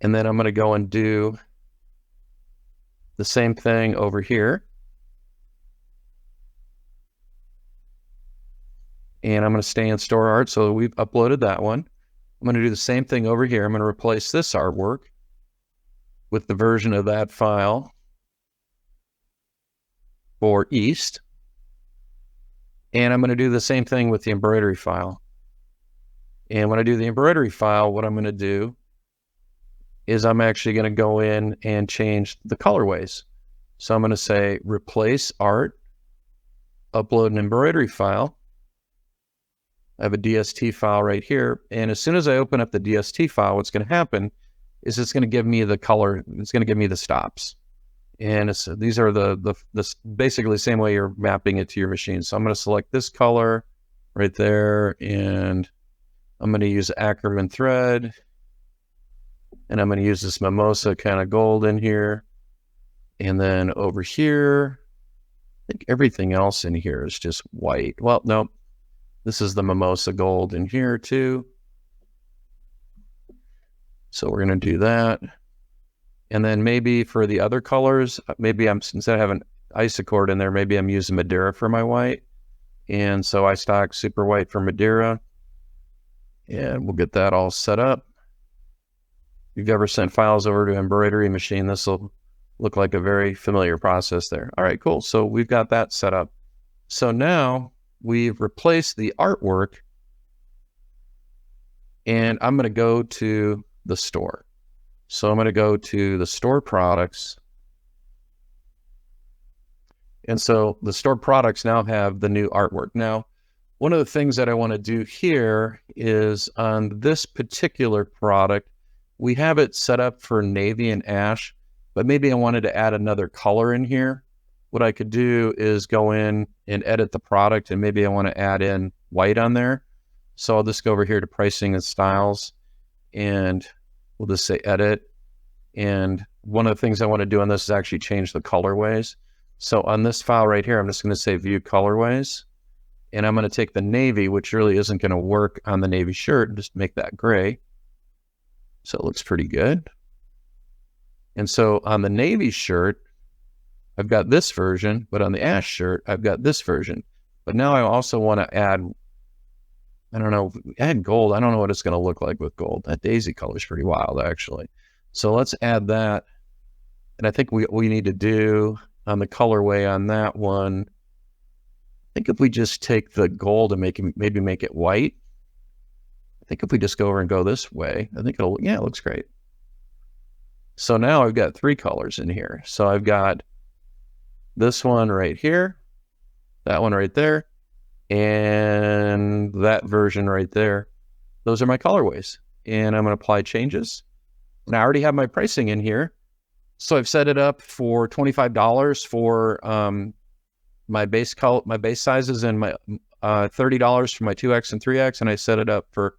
And then I'm going to go and do the same thing over here. And I'm going to stay in store art. So we've uploaded that one. I'm going to do the same thing over here. I'm going to replace this artwork with the version of that file for East. And I'm going to do the same thing with the embroidery file. And when I do the embroidery file, what I'm going to do is I'm actually going to go in and change the colorways. So I'm going to say replace art, upload an embroidery file. I have a DST file right here. And as soon as I open up the DST file, what's going to happen is it's going to give me the color. It's going to give me the stops. And these are the basically the same way you're mapping it to your machine. So I'm going to select this color right there, and I'm going to use Ackerman thread, and I'm going to use this mimosa kind of gold in here. And then over here, I think everything else in here is just white. Well, no, this is the mimosa gold in here too. So we're going to do that. And then maybe for the other colors, maybe instead of having Isocord in there, maybe I'm using Madeira for my white. And so I stock super white for Madeira. And we'll get that all set up. If you've ever sent files over to embroidery machine, this will look like a very familiar process there. All right, cool. So we've got that set up. So now we've replaced the artwork, and I'm going to go to the store. So I'm going to go to the store products. And so the store products now have the new artwork. Now, one of the things that I want to do here is on this particular product, we have it set up for navy and ash, but maybe I wanted to add another color in here. What I could do is go in and edit the product, and maybe I want to add in white on there. So I'll just go over here to pricing and styles, and we'll just say edit. And one of the things I want to do on this is actually change the colorways. So on this file right here, I'm just going to say view colorways. And I'm going to take the navy, which really isn't going to work on the navy shirt, and just make that gray. So it looks pretty good. And so on the navy shirt, I've got this version, but on the ash shirt, I've got this version. But now I also want to add, I don't know, add gold. I don't know what it's going to look like with gold. That daisy color is pretty wild, actually. So let's add that. And I think we need to do on the colorway on that one, I think if we just take the gold and maybe make it white, I think if we just go over and go this way, I think it'll, yeah, it looks great. So now I've got 3 colors in here. So I've got this one right here, that one right there, and that version right there. Those are my colorways. And I'm going to apply changes. And I already have my pricing in here. So I've set it up for $25 for my base sizes, and my $30 for my 2X and 3X, and I set it up for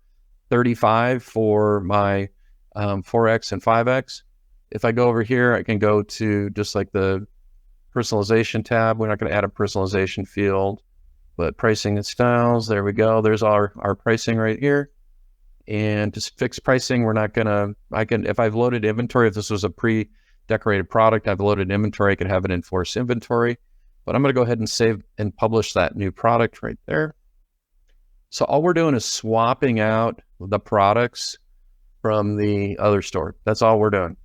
$35 for my 4X and 5X. If I go over here, I can go to just like the personalization tab. We're not going to add a personalization field, but pricing and styles, there we go. There's our pricing right here. And just fixed pricing, we're not going to, if I've loaded inventory, if this was a pre-decorated product, I've loaded inventory, I could have it in force inventory. But I'm going to go ahead and save and publish that new product right there. So all we're doing is swapping out the products from the other store. That's all we're doing.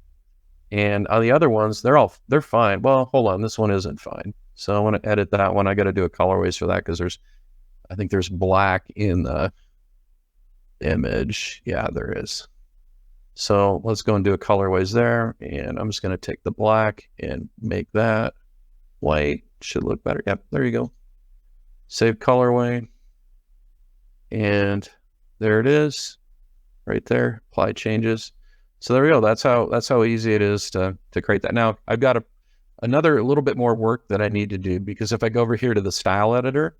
And on the other ones, they're fine. Well, hold on, this one isn't fine. So I want to edit that one. I got to do a colorways for that because I think there's black in the image. Yeah, there is. So let's go and do a colorways there. And I'm just going to take the black and make that white. Should look better. Yep, there you go. Save colorway. And there it is. Right there. Apply changes. So there we go. That's how easy it is to create that. Now I've got another little bit more work that I need to do, because if I go over here to the style editor,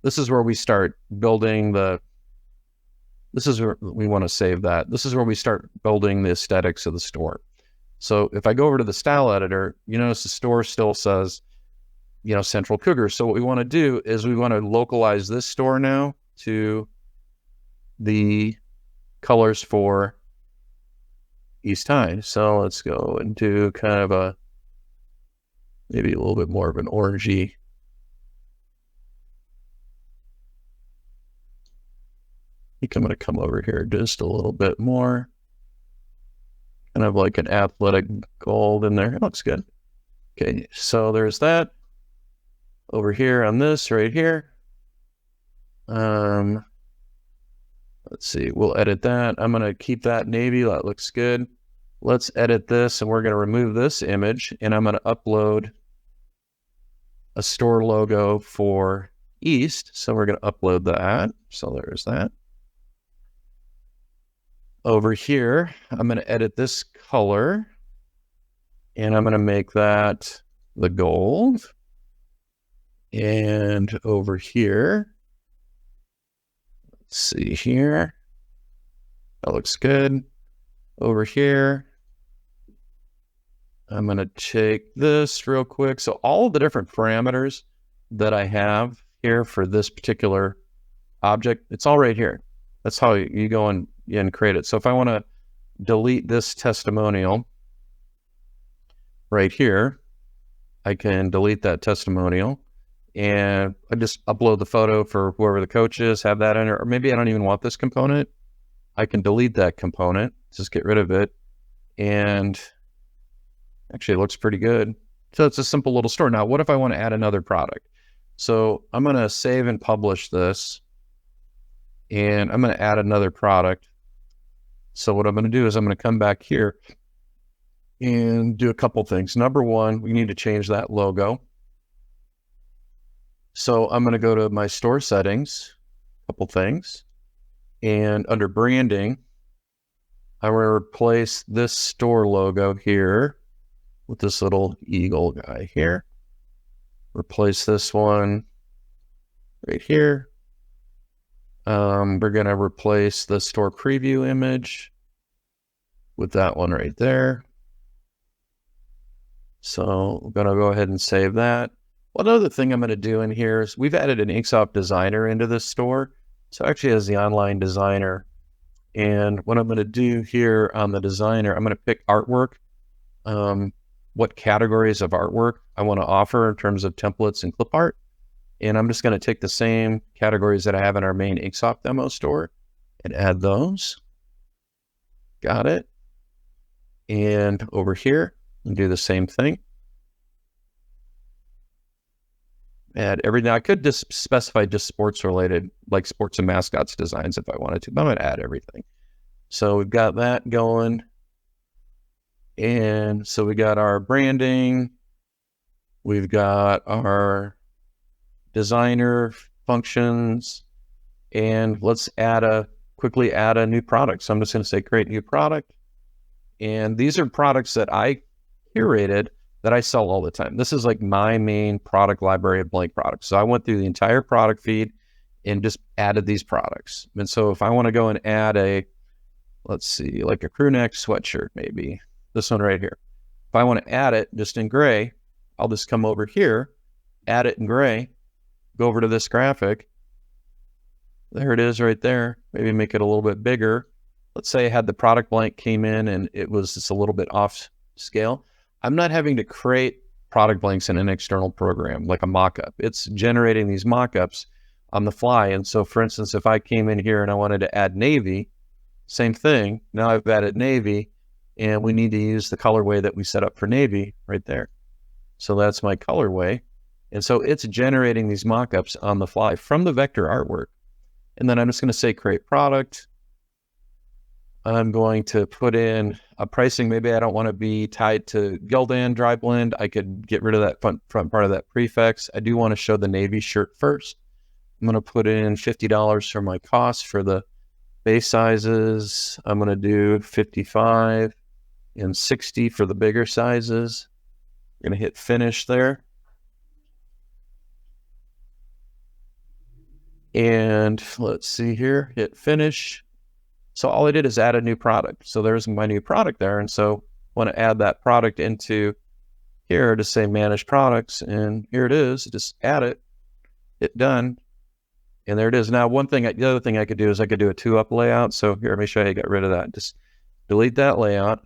this is where we start building this is where we want to save that. This is where we start building the aesthetics of the store. So if I go over to the style editor, you notice the store still says, Central Cougar. So what we want to do is we want to localize this store now to the colors for East High. So let's go and do kind of maybe a little bit more of an orangey. I think I'm going to come over here just a little bit more. Kind of like an athletic gold in there. It looks good. Okay, so there's that. Over here on this right here, Let's see, we'll edit that. I'm going to keep that navy. That looks good. Let's edit this, and we're going to remove this image, and I'm going to upload a store logo for East. So we're going to upload that. So there's that. Over here, I'm going to edit this color, and I'm going to make that the gold. And over here, let's see here. That looks good. Over here, I'm going to take this real quick. So all of the different parameters that I have here for this particular object, it's all right here. That's how you go and create it. So if I want to delete this testimonial right here, I can delete that testimonial, and I just upload the photo for whoever the coach is, have that in there. Or maybe I don't even want this component. I can delete that component, just get rid of it. And actually it looks pretty good. So it's a simple little store. Now, what if I want to add another product? So I'm going to save and publish this, and I'm going to add another product. So what I'm going to do is I'm going to come back here and do a couple things. Number one, we need to change that logo. So I'm going to go to my store settings, a couple things, and under branding, I'm going to replace this store logo here with this little eagle guy here. Replace this one right here. We're going to replace the store preview image with that one right there. So I'm going to go ahead and save that. One other thing I'm going to do in here is we've added an InkSoft designer into this store. So actually as the online designer. And what I'm going to do here on the designer, I'm going to pick artwork, what categories of artwork I want to offer in terms of templates and clip art. And I'm just going to take the same categories that I have in our main InkSoft demo store and add those. Got it. And over here, and do the same thing. Add everything. I could just specify just sports related, like sports and mascots designs if I wanted to, but I'm going to add everything. So we've got that going. And so we got our branding. We've got our designer functions, and let's quickly add a new product. So I'm just going to say create new product. And these are products that I curated that I sell all the time. This is like my main product library of blank products. So I went through the entire product feed and just added these products. And so if I want to go and add let's see, like a crew neck sweatshirt, maybe this one right here. If I want to add it just in gray, I'll just come over here, add it in gray, go over to this graphic. There it is right there. Maybe make it a little bit bigger. Let's say I had the product blank came in and it was just a little bit off scale. I'm not having to create product blanks in an external program like a mockup. It's generating these mockups on the fly. And so for instance, if I came in here and I wanted to add navy, same thing. Now I've added navy, and we need to use the colorway that we set up for navy right there. So that's my colorway. And so it's generating these mockups on the fly from the vector artwork. And then I'm just going to say create product. I'm going to put in a pricing. Maybe I don't want to be tied to Gildan dry blend. I could get rid of that front part of that prefix. I do want to show the navy shirt first. I'm going to put in $50 for my cost for the base sizes. I'm going to do 55 and 60 for the bigger sizes. I'm going to hit finish there. And let's see here, hit finish. So all I did is add a new product. So there's my new product there. And so I want to add that product into here to say manage products. And here it is, just add it, hit done. And there it is. Now, the other thing I could do is I could do a 2-up layout. So here, let me show you how to get rid of that. Just delete that layout,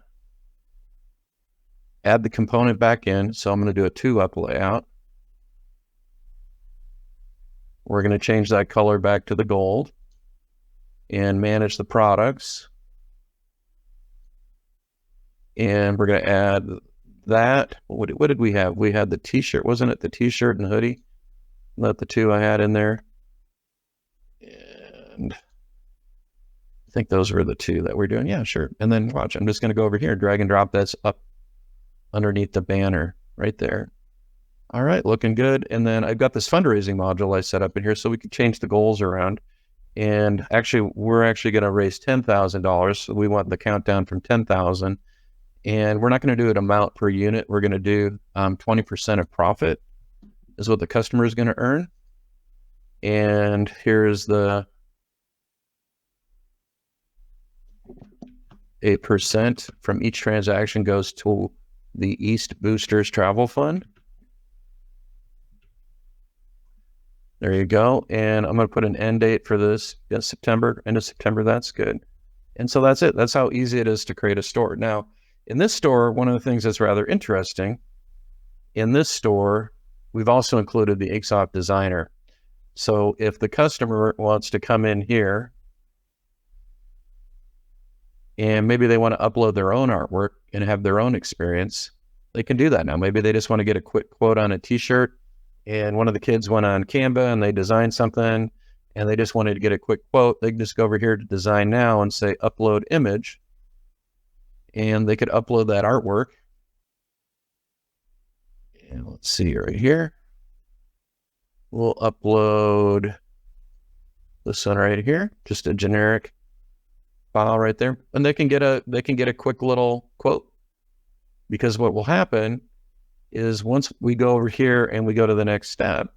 add the component back in. So I'm going to do a 2-up layout. We're going to change that color back to the gold and manage the products. And we're going to add that. What did we have? We had the t-shirt, wasn't it? The t-shirt and hoodie. Let the two I had in there. And I think those were the two that we're doing. Yeah, sure. And then watch, I'm just going to go over here, drag and drop that's up underneath the banner right there. All right, looking good. And then I've got this fundraising module I set up in here so we can change the goals around. And actually, we're actually going to raise $10,000. So we want the countdown from 10,000. And we're not going to do an amount per unit. We're going to do 20% of profit is what the customer is going to earn. And here's the 8% from each transaction goes to the East Boosters Travel Fund. There you go. And I'm going to put an end date for this. Yes, September, end of September. That's good. And so that's it. That's how easy it is to create a store. Now, in this store, one of the things that's rather interesting, in this store, we've also included the InkSoft designer. So if the customer wants to come in here and maybe they want to upload their own artwork and have their own experience, they can do that now. Maybe they just want to get a quick quote on a t-shirt, and one of the kids went on Canva and they designed something and they just wanted to get a quick quote. They can just go over here to design now and say upload image, and they could upload that artwork. And let's see right here. We'll upload this one right here, just a generic file right there, and they can get a quick little quote. Because what will happen is once we go over here and we go to the next step,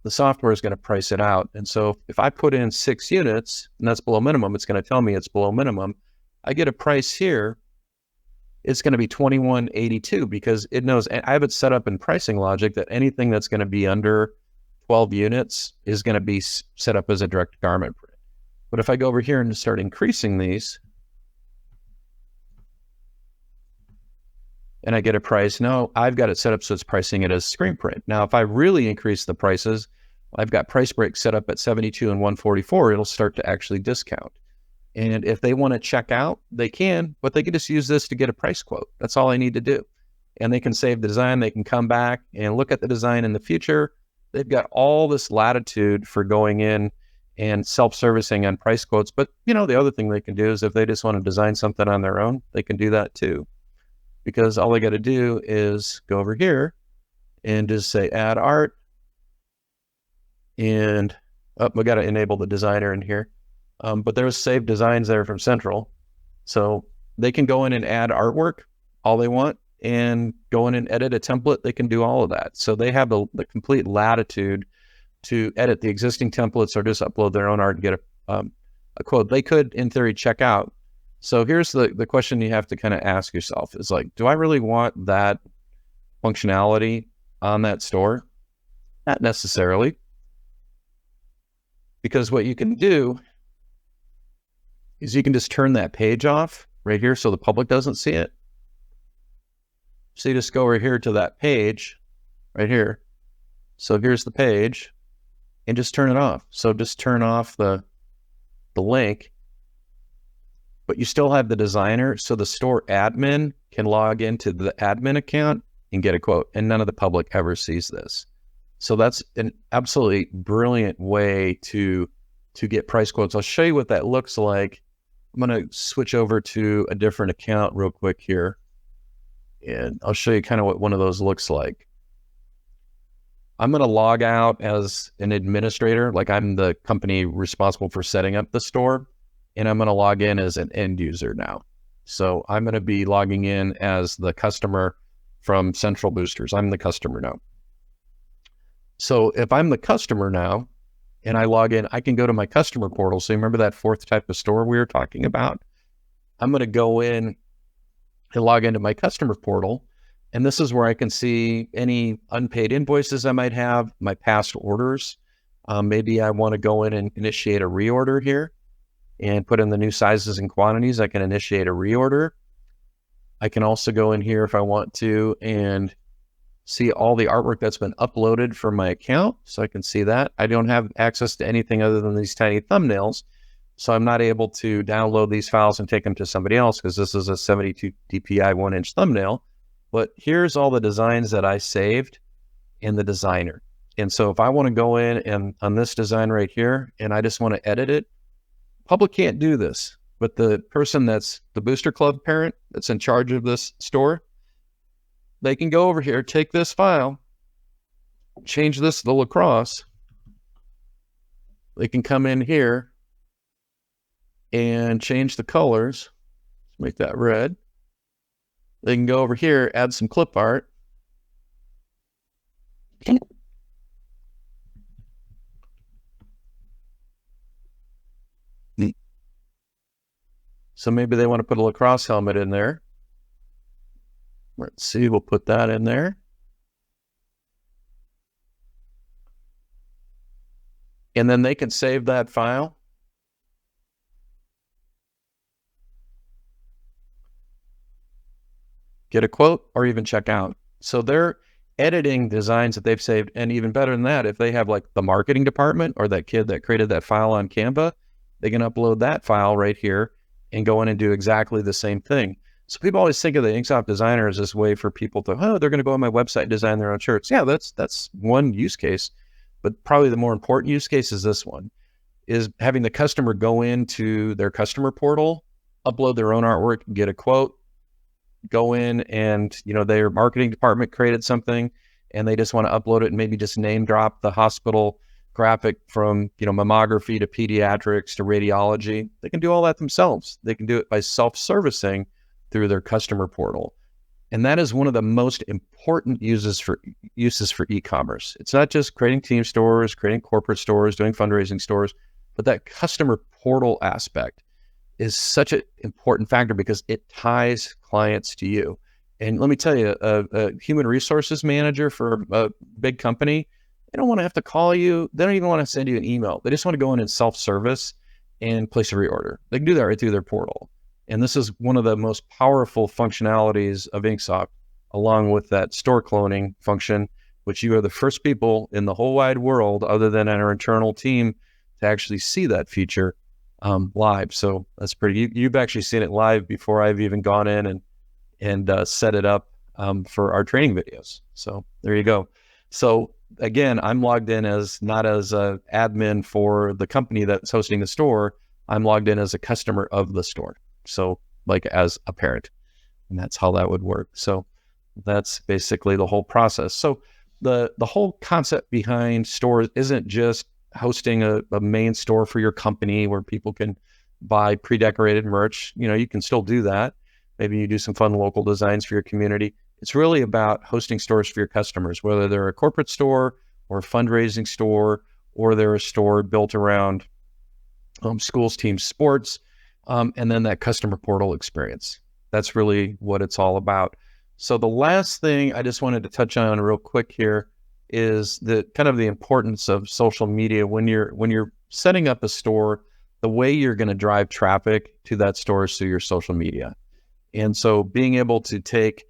the software is going to price it out. And so if I put in 6 units and that's below minimum, it's going to tell me it's below minimum. I get a price here. It's going to be $21.82 because it knows, I have it set up in pricing logic that anything that's going to be under 12 units is going to be set up as a direct garment print. But if I go over here and start increasing these, and I get a price, now I've got it set up so it's pricing it as screen print. Now, if I really increase the prices, I've got price breaks set up at 72 and 144, it'll start to actually discount. And if they want to check out, they can, but they can just use this to get a price quote. That's all I need to do. And they can save the design, they can come back and look at the design in the future. They've got all this latitude for going in and self-servicing on price quotes. But the other thing they can do is if they just want to design something on their own, they can do that too. Because all they got to do is go over here and just say add art. And we got to enable the designer in here. But there's saved designs there from Central. So they can go in and add artwork all they want and go in and edit a template. They can do all of that. So they have the complete latitude to edit the existing templates or just upload their own art and get a quote. They could, in theory, check out. So here's the question you have to kind of ask yourself is like, do I really want that functionality on that store? Not necessarily. Because what you can do is you can just turn that page off right here so the public doesn't see it. So you just go over here to that page right here. So here's the page and just turn it off. So just turn off the link. But you still have the designer, so the store admin can log into the admin account and get a quote, and none of the public ever sees this. So that's an absolutely brilliant way to get price quotes. I'll show you what that looks like. I'm going to switch over to a different account real quick here, and I'll show you kind of what one of those looks like. I'm going to log out as an administrator, like I'm the company responsible for setting up the store. And I'm going to log in as an end user now. So I'm going to be logging in as the customer from Central Boosters. I'm the customer now. So if I'm the customer now and I log in, I can go to my customer portal. So you remember that 4th type of store we were talking about? I'm going to go in and log into my customer portal. And this is where I can see any unpaid invoices I might have, my past orders. Maybe I want to go in and initiate a reorder here and put in the new sizes and quantities. I can initiate a reorder. I can also go in here if I want to and see all the artwork that's been uploaded from my account. So I can see that. I don't have access to anything other than these tiny thumbnails. So I'm not able to download these files and take them to somebody else because this is a 72 dpi 1-inch thumbnail. But here's all the designs that I saved in the designer. And so if I want to go in and on this design right here, and I just want to edit it, Public can't do this, but the person that's the booster club parent that's in charge of this store, they can go over here, take this file, change this to the lacrosse. They can come in here and change the colors. Make that red. They can go over here, add some clip art. So maybe they want to put a lacrosse helmet in there. Let's see, we'll put that in there. And then they can save that file. Get a quote or even check out. So they're editing designs that they've saved. And even better than that, if they have like the marketing department or that kid that created that file on Canva, they can upload that file right here and go in and do exactly the same thing. So people always think of the InkSoft designer as this way for people to, oh, they're going to go on my website and design their own shirts. Yeah, that's one use case, but probably the more important use case is this one, is having the customer go into their customer portal, upload their own artwork, get a quote, go in and, their marketing department created something and they just want to upload it and maybe just name drop the hospital graphic from, mammography to pediatrics to radiology. They can do all that themselves. They can do it by self-servicing through their customer portal. And that is one of the most important uses for e-commerce. It's not just creating team stores, creating corporate stores, doing fundraising stores, but that customer portal aspect is such an important factor because it ties clients to you. And let me tell you, a human resources manager for a big company, they don't want to have to call you. They don't even want to send you an email. They just want to go in and self-service and place a reorder. They can do that right through their portal. And this is one of the most powerful functionalities of InkSoft, along with that store cloning function, which you are the first people in the whole wide world, other than our internal team, to actually see that feature live. So that's pretty, you've actually seen it live before I've even gone in and set it up for our training videos. So there you go. So again, I'm logged in as not as an admin for the company that's hosting the store. I'm logged in as a customer of the store. So like as a parent, and that's how that would work. So that's basically the whole process. So the whole concept behind stores isn't just hosting a main store for your company where people can buy pre-decorated merch. You can still do that. Maybe you do some fun local designs for your community. It's really about hosting stores for your customers, whether they're a corporate store or a fundraising store, or they're a store built around schools, teams, sports, and then that customer portal experience. That's really what it's all about. So the last thing I just wanted to touch on real quick here is the kind of the importance of social media when you're setting up a store. The way you're going to drive traffic to that store is through your social media. And so being able to take,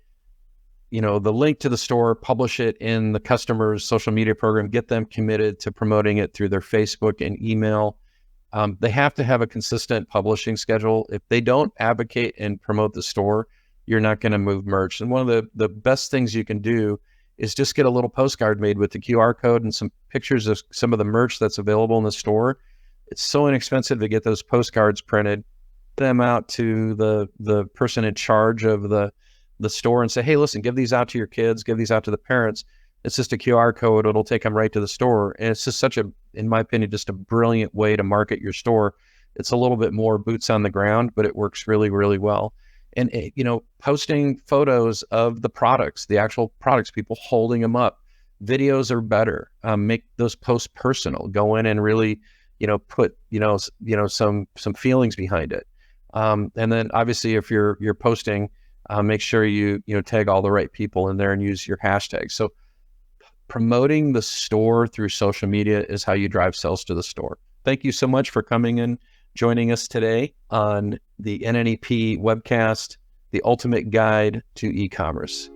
the link to the store, publish it in the customer's social media program, get them committed to promoting it through their Facebook and email. They have to have a consistent publishing schedule. If they don't advocate and promote the store, you're not going to move merch. And one of the best things you can do is just get a little postcard made with the QR code and some pictures of some of the merch that's available in the store. It's so inexpensive to get those postcards printed, them out to the person in charge of the store and say, hey, listen, give these out to your kids, give these out to the parents. It's just a QR code. It'll take them right to the store. And it's just such a, in my opinion, just a brilliant way to market your store. It's a little bit more boots on the ground, but it works really, really well. And, posting photos of the products, the actual products, people holding them up. Videos are better. Make those posts personal. Go in and really, put, some feelings behind it. And then obviously if you're posting, make sure you tag all the right people in there and use your hashtags. So promoting the store through social media is how you drive sales to the store. Thank you so much for coming and joining us today on the NNEP webcast, The Ultimate Guide to E-Commerce.